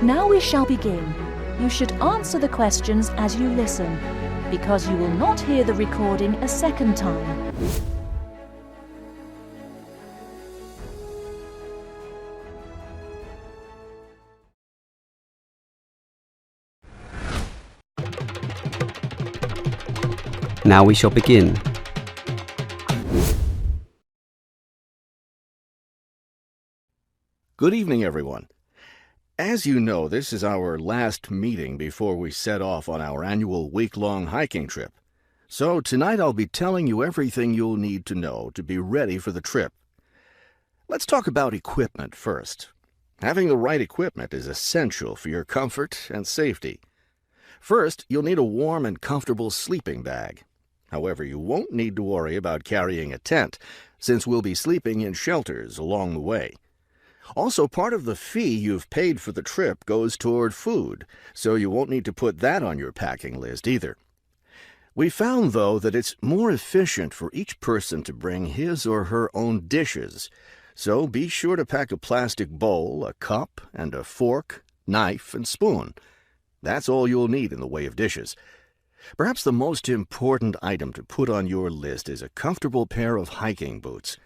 Now we shall begin. You should answer the questions as you listen, because you will not hear the recording a second time. Now we shall begin. Good evening, everyone. As you know, this is our last meeting before we set off on our annual week-long hiking trip. So tonight I'll be telling you everything you'll need to know to be ready for the trip. Let's talk about equipment first. Having the right equipment is essential for your comfort and safety. First, you'll need a warm and comfortable sleeping bag. However, you won't need to worry about carrying a tent, since we'll be sleeping in shelters along the way. Also, part of the fee you've paid for the trip goes toward food, so you won't need to put that on your packing list either. We found, though, that it's more efficient for each person to bring his or her own dishes, so be sure to pack a plastic bowl, a cup, and a fork, knife, and spoon. That's all you'll need in the way of dishes. Perhaps the most important item to put on your list is a comfortable pair of hiking boots.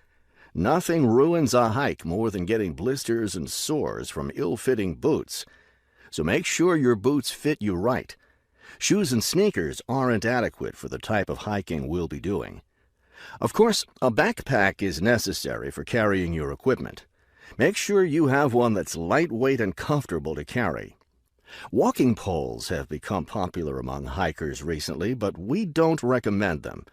Nothing ruins a hike more than getting blisters and sores from ill-fitting boots. So make sure your boots fit you right. Shoes and sneakers aren't adequate for the type of hiking we'll be doing. Of course, a backpack is necessary for carrying your equipment. Make sure you have one that's lightweight and comfortable to carry. Walking poles have become popular among hikers recently, but we don't recommend them.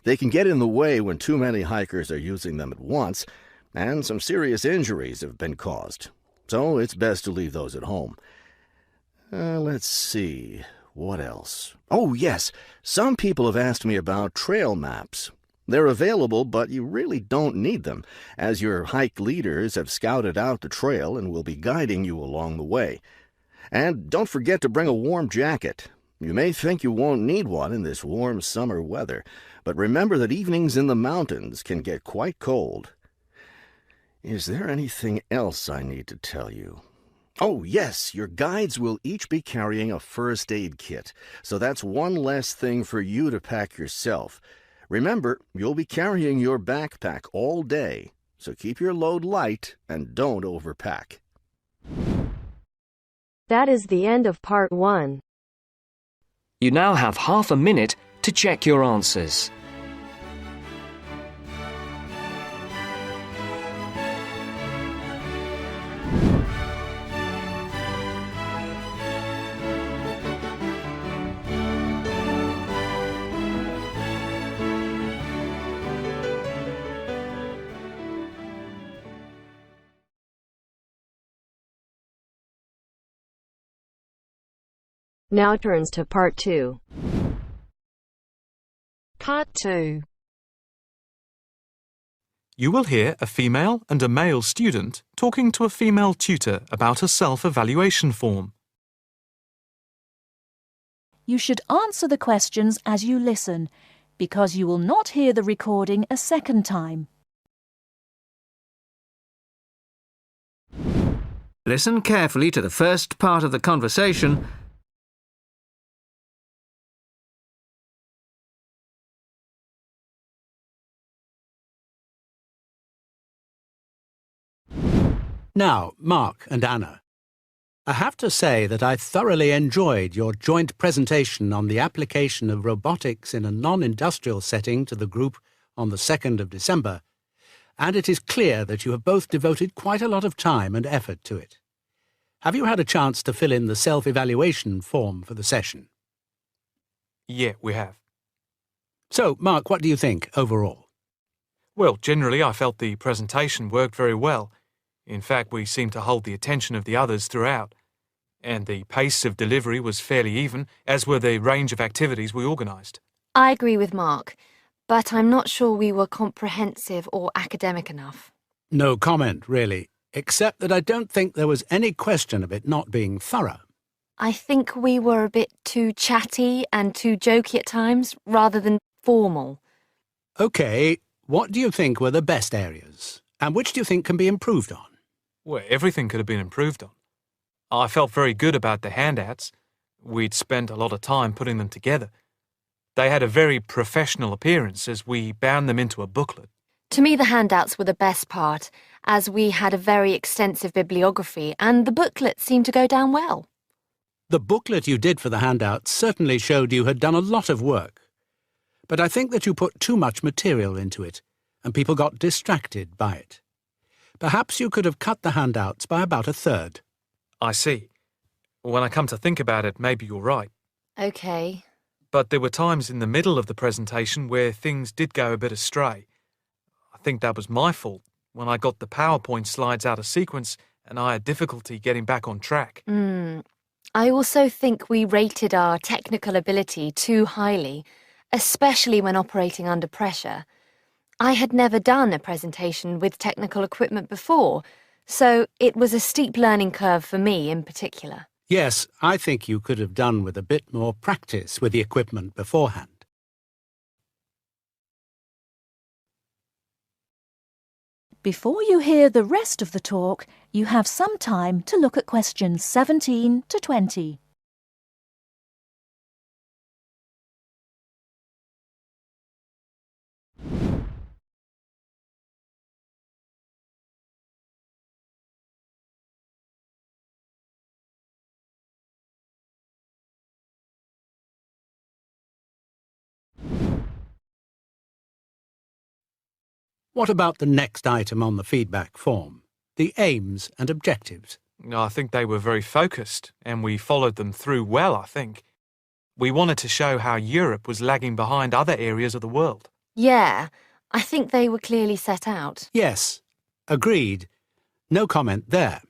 They can get in the way when too many hikers are using them at once, and some serious injuries have been caused. So it's best to leave those at home. Let's see, what else? Oh, yes, some people have asked me about trail maps. They're available, but you really don't need them, as your hike leaders have scouted out the trail and will be guiding you along the way. And don't forget to bring a warm jacket. You may think you won't need one in this warm summer weather, but remember that evenings in the mountains can get quite cold. Is there anything else I need to tell you? Oh, yes, your guides will each be carrying a first aid kit, so that's one less thing for you to pack yourself. Remember, you'll be carrying your backpack all day, so keep your load light and don't overpack. That is the end of part 1. You now have half a minute to check your answers. Now turns to part 2. Part 2. You will hear a female and a male student talking to a female tutor about a self-evaluation form. You should answer the questions as you listen, because you will not hear the recording a second time. Listen carefully to the first part of the conversation . Now, Mark and Anna, I have to say that I thoroughly enjoyed your joint presentation on the application of robotics in a non-industrial setting to the group on the 2nd of December, and it is clear that you have both devoted quite a lot of time and effort to it. Have you had a chance to fill in the self-evaluation form for the session? Yeah, we have. So, Mark, what do you think overall? Well, generally I felt the presentation worked very well. In fact, we seemed to hold the attention of the others throughout, and the pace of delivery was fairly even, as were the range of activities we organised. I agree with Mark, but I'm not sure we were comprehensive or academic enough. No comment, really, except that I don't think there was any question of it not being thorough. I think we were a bit too chatty and too jokey at times, rather than formal. OK, what do you think were the best areas, and which do you think can be improved on? Well, everything could have been improved on. I felt very good about the handouts. We'd spent a lot of time putting them together. They had a very professional appearance as we bound them into a booklet. To me, the handouts were the best part, as we had a very extensive bibliography and the booklet seemed to go down well. The booklet you did for the handouts certainly showed you had done a lot of work. But I think that you put too much material into it, and people got distracted by it. Perhaps you could have cut the handouts by about a third. I see. When I come to think about it, maybe you're right. OK. But there were times in the middle of the presentation where things did go a bit astray. I think that was my fault when I got the PowerPoint slides out of sequence and I had difficulty getting back on track. I also think we rated our technical ability too highly, especially when operating under pressure. I had never done a presentation with technical equipment before, so it was a steep learning curve for me in particular. Yes, I think you could have done with a bit more practice with the equipment beforehand. Before you hear the rest of the talk, you have some time to look at questions 17 to 20. What about the next item on the feedback form? The aims and objectives. I think they were very focused and we followed them through well, I think. We wanted to show how Europe was lagging behind other areas of the world. Yeah, I think they were clearly set out. Yes, agreed. No comment there.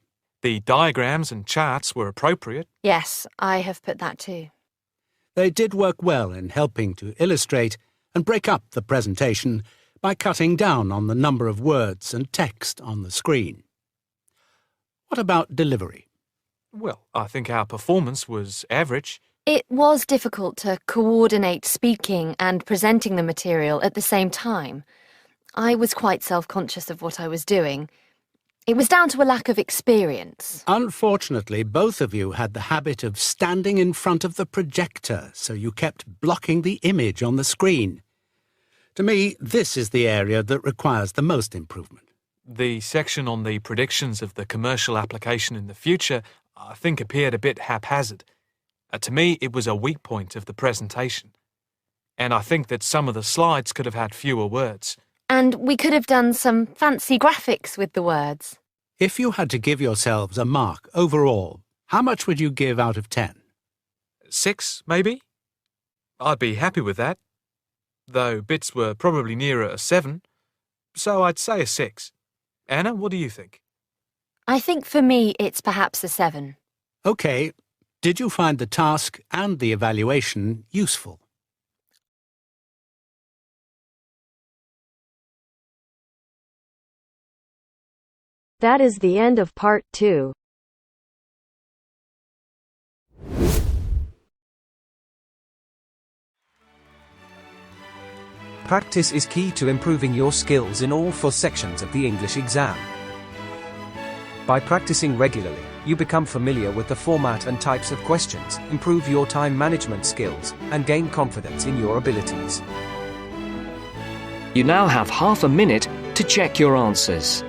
The diagrams and charts were appropriate. Yes, I have put that too. They did work well in helping to illustrate and break up the presentation by cutting down on the number of words and text on the screen. What about delivery? Well, I think our performance was average. It was difficult to coordinate speaking and presenting the material at the same time. I was quite self-conscious of what I was doing. It was down to a lack of experience. Unfortunately, both of you had the habit of standing in front of the projector, so you kept blocking the image on the screen. To me, this is the area that requires the most improvement. The section on the predictions of the commercial application in the future, I think, appeared a bit haphazard. To me, it was a weak point of the presentation. And I think that some of the slides could have had fewer words. And we could have done some fancy graphics with the words. If you had to give yourselves a mark overall, how much would you give out of 10? 6, maybe? I'd be happy with that. Though bits were probably nearer a 7, so I'd say a 6. Anna, what do you think? I think for me it's perhaps a 7. OK. Did you find the task and the evaluation useful? That is the end of part 2. Practice is key to improving your skills in all 4 sections of the English exam. By practicing regularly, you become familiar with the format and types of questions, improve your time management skills, and gain confidence in your abilities. You now have half a minute to check your answers.